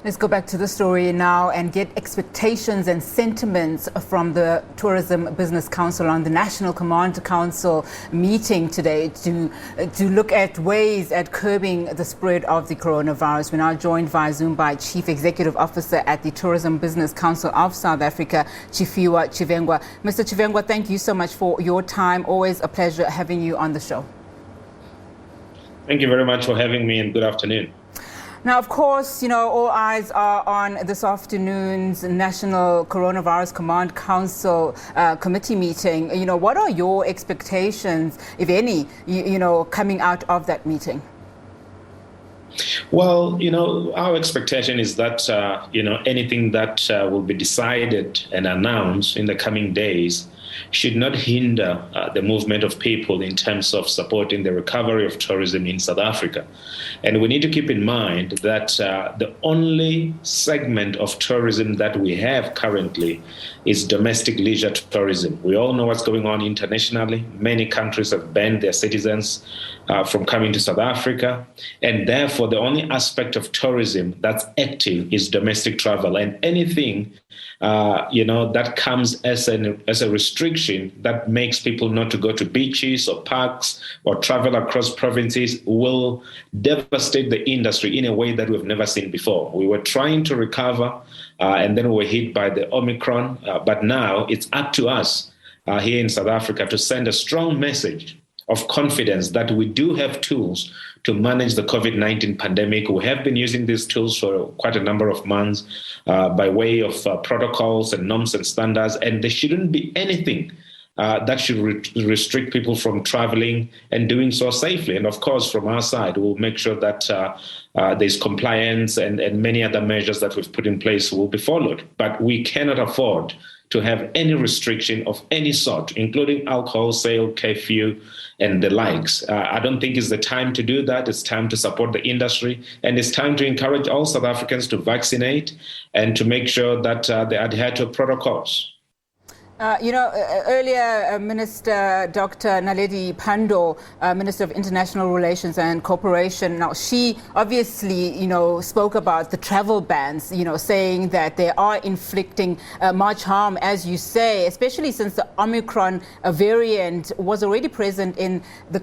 Let's go back to the story now and get expectations and sentiments from the Tourism Business Council on the National Command Council meeting today to look at ways at curbing the spread of the coronavirus. We're now joined via Zoom by Chief Executive Officer at the Tourism Business Council of South Africa, Tshifhiwa Tshivhengwa. Mr. Tshivhengwa, thank you so much for your time. Always a pleasure having you on the show. Thank you very much for having me, and good afternoon. Now, of course, all eyes are on this afternoon's National Coronavirus Command Council committee meeting. What are your expectations, if any, coming out of that meeting? Well, our expectation is that, anything that will be decided and announced in the coming days should not hinder the movement of people in terms of supporting the recovery of tourism in South Africa. And we need to keep in mind that the only segment of tourism that we have currently is domestic leisure tourism. We all know what's going on internationally. Many countries have banned their citizens from coming to South Africa. And therefore, the only aspect of tourism that's active is domestic travel. And anything that comes as a restriction that makes people not to go to beaches or parks or travel across provinces will devastate the industry in a way that we've never seen before. We were trying to recover and then we were hit by the Omicron. But now it's up to us here in South Africa to send a strong message of confidence that we do have tools to manage the COVID-19 pandemic. We have been using these tools for quite a number of months by way of protocols and norms and standards, and there shouldn't be anything that should restrict people from traveling and doing so safely. And of course, from our side, we'll make sure that there's compliance and many other measures that we've put in place will be followed. But we cannot afford to have any restriction of any sort, including alcohol sale, curfew, and the likes. I don't think it's the time to do that. It's time to support the industry, and it's time to encourage all South Africans to vaccinate and to make sure that they adhere to protocols. Earlier, Minister Dr. Naledi Pandor, Minister of International Relations and Cooperation, now she obviously, spoke about the travel bans, saying that they are inflicting much harm, as you say, especially since the Omicron variant was already present in the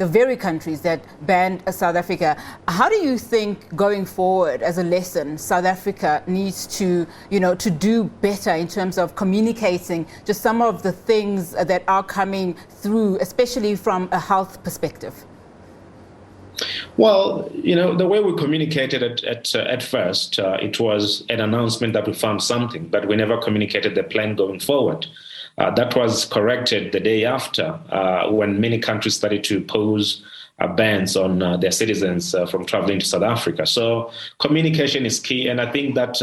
very countries that banned South Africa. How do you think going forward as a lesson, South Africa needs to, to do better in terms of communicating just some of the things that are coming through, especially from a health perspective? Well, the way we communicated at first, it was an announcement that we found something, but we never communicated the plan going forward. That was corrected the day after when many countries started to pose bans on their citizens from traveling to South Africa. So communication is key. And I think that,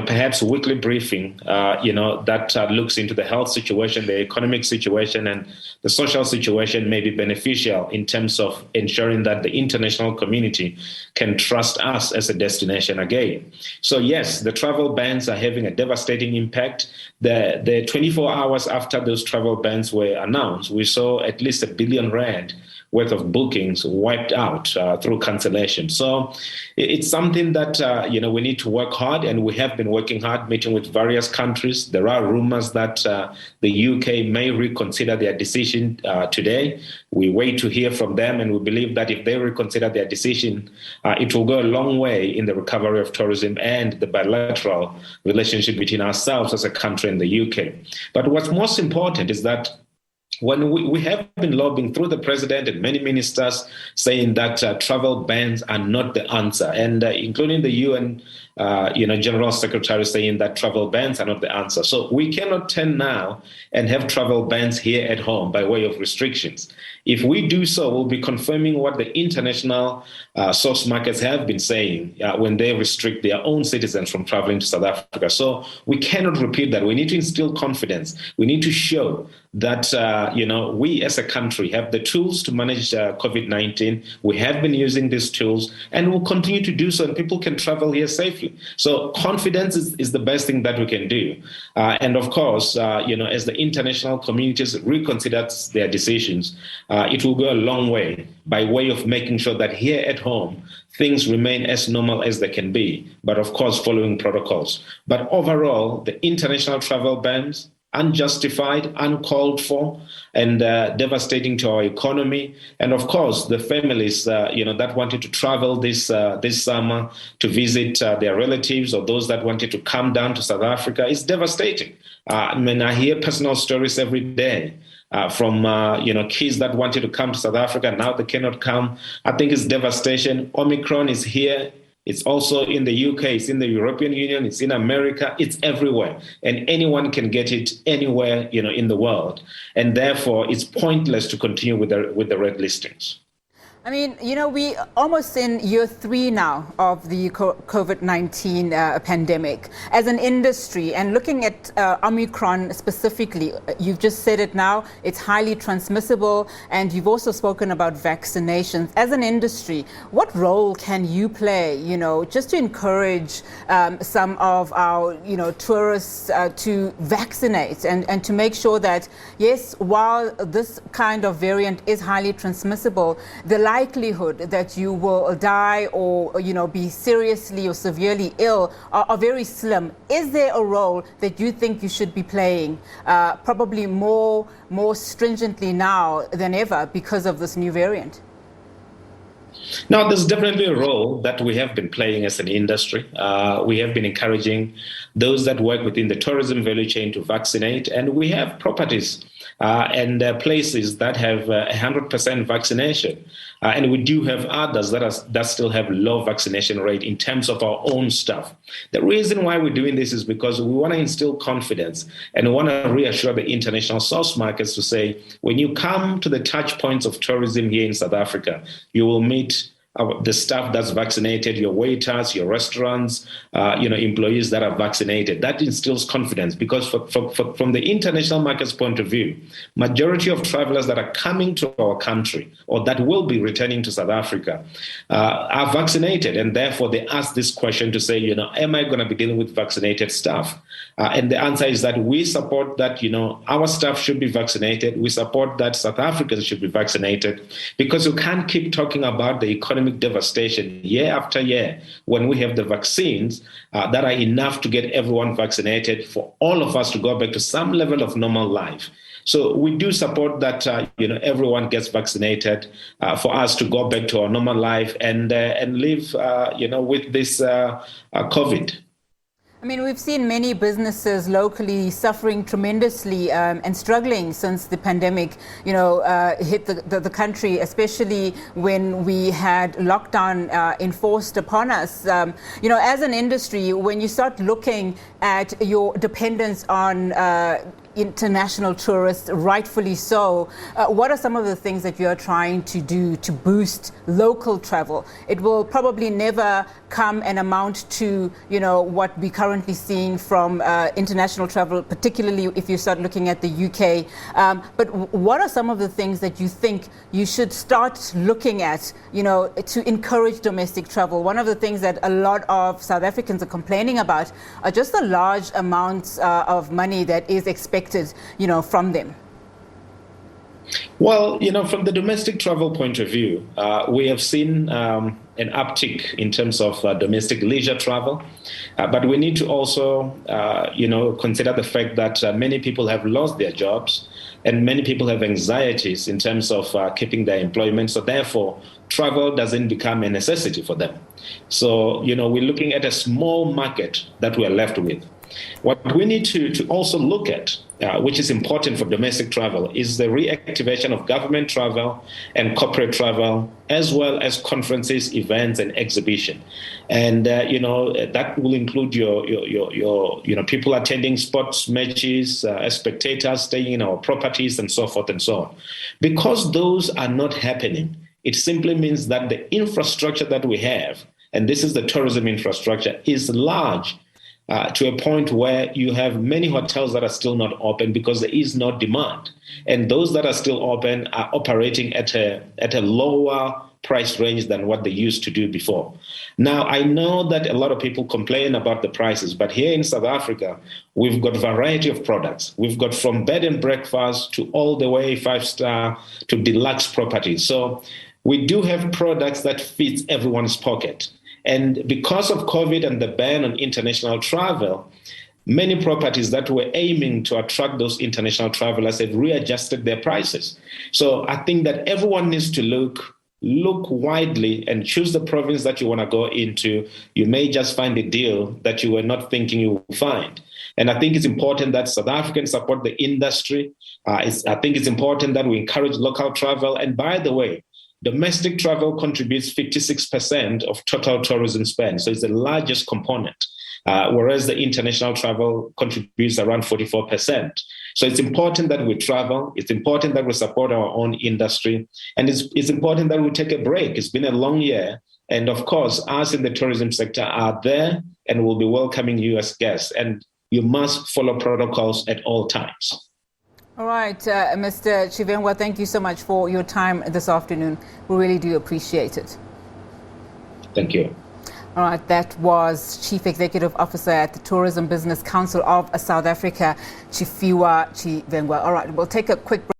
perhaps weekly briefing, that looks into the health situation, the economic situation, and the social situation may be beneficial in terms of ensuring that the international community can trust us as a destination again. So yes, the travel bans are having a devastating impact. The 24 hours after those travel bans were announced, we saw at least R1 billion worth of bookings wiped out through cancellation. So it's something that, we need to work hard, and we have been working hard, meeting with various countries. There are rumors that the UK may reconsider their decision today. We wait to hear from them, and we believe that if they reconsider their decision, it will go a long way in the recovery of tourism and the bilateral relationship between ourselves as a country and the UK. But what's most important is that when we have been lobbying through the president and many ministers saying that travel bans are not the answer, and including the UN General Secretary saying that travel bans are not the answer. So we cannot turn now and have travel bans here at home by way of restrictions. If we do so, we'll be confirming what the international source markets have been saying when they restrict their own citizens from traveling to South Africa. So we cannot repeat that. We need to instill confidence. We need to show that, we as a country have the tools to manage COVID-19. We have been using these tools and will continue to do so, and people can travel here safely. So confidence is the best thing that we can do. And of course, as the international communities reconsider their decisions, it will go a long way by way of making sure that here at home, things remain as normal as they can be, but of course, following protocols. But overall, the international travel bans, unjustified, uncalled for, and devastating to our economy. And of course, the families, that wanted to travel this summer to visit their relatives, or those that wanted to come down to South Africa, is devastating. I hear personal stories every day. From kids that wanted to come to South Africa, now they cannot come. I think it's devastation. Omicron is here. It's also in the UK, it's in the European Union, it's in America, it's everywhere. And anyone can get it anywhere, in the world. And therefore, it's pointless to continue with the red listings. I mean, we almost in year 3 now of the COVID-19 pandemic. As an industry, and looking at Omicron specifically, you've just said it now, it's highly transmissible, and you've also spoken about vaccinations. As an industry, what role can you play, just to encourage some of our, tourists to vaccinate and to make sure that, yes, while this kind of variant is highly transmissible, the likelihood that you will die or be seriously or severely ill are very slim. Is there a role that you think you should be playing, probably more stringently now than ever because of this new variant? Now, there's definitely a role that we have been playing as an industry. We have been encouraging those that work within the tourism value chain to vaccinate, and we have properties and places that have 100% vaccination. And we do have others that still have low vaccination rate in terms of our own staff. The reason why we're doing this is because we want to instill confidence and we want to reassure the international source markets to say, when you come to the touch points of tourism here in South Africa, you will meet the staff that's vaccinated, your waiters, your restaurants, employees that are vaccinated. That instills confidence because from the international market's point of view, majority of travelers that are coming to our country or that will be returning to South Africa are vaccinated. And therefore, they ask this question to say, am I going to be dealing with vaccinated staff? And the answer is that we support that, our staff should be vaccinated. We support that South Africans should be vaccinated because you can't keep talking about the economic devastation year after year when we have the vaccines that are enough to get everyone vaccinated for all of us to go back to some level of normal life. So we do support that, everyone gets vaccinated for us to go back to our normal life and live, with this COVID. I mean, we've seen many businesses locally suffering tremendously and struggling since the pandemic, hit the country, especially when we had lockdown enforced upon us. As an industry, when you start looking at your dependence on international tourists, rightfully so. What are some of the things that you're trying to do to boost local travel? It will probably never come and amount to, what we're currently seeing from international travel, particularly if you start looking at the UK. But what are some of the things that you think you should start looking at, to encourage domestic travel? One of the things that a lot of South Africans are complaining about are just the large amounts of money that is expected, from them. Well, from the domestic travel point of view, we have seen an uptick in terms of domestic leisure travel. But we need to also, consider the fact that many people have lost their jobs and many people have anxieties in terms of keeping their employment. So therefore, travel doesn't become a necessity for them. So, we're looking at a small market that we're left with. What we need to also look at, which is important for domestic travel, is the reactivation of government travel and corporate travel, as well as conferences, events, and exhibition. And that will include your people attending sports matches, as spectators, staying in our properties, and so forth and so on. Because those are not happening, it simply means that the infrastructure that we have, and this is the tourism infrastructure, is large. to a point where you have many hotels that are still not open because there is no demand. And those that are still open are operating at a lower price range than what they used to do before. Now, I know that a lot of people complain about the prices, but here in South Africa, we've got a variety of products. We've got from bed and breakfast to all the way 5-star to deluxe properties. So we do have products that fit everyone's pocket. And because of COVID and the ban on international travel, many properties that were aiming to attract those international travelers have readjusted their prices. So I think that everyone needs to look widely and choose the province that you want to go into. You may just find a deal that you were not thinking you would find. And I think it's important that South Africans support the industry. I think it's important that we encourage local travel. And by the way, domestic travel contributes 56% of total tourism spend. So it's the largest component, whereas the international travel contributes around 44%. So it's important that we travel. It's important that we support our own industry. And it's important that we take a break. It's been a long year. And of course, us in the tourism sector are there and will be welcoming you as guests. And you must follow protocols at all times. All right, Mr. Tshivhengwa, thank you so much for your time this afternoon. We really do appreciate it. Thank you. All right, that was Chief Executive Officer at the Tourism Business Council of South Africa, Tshifhiwa Tshivhengwa. All right, we'll take a quick break.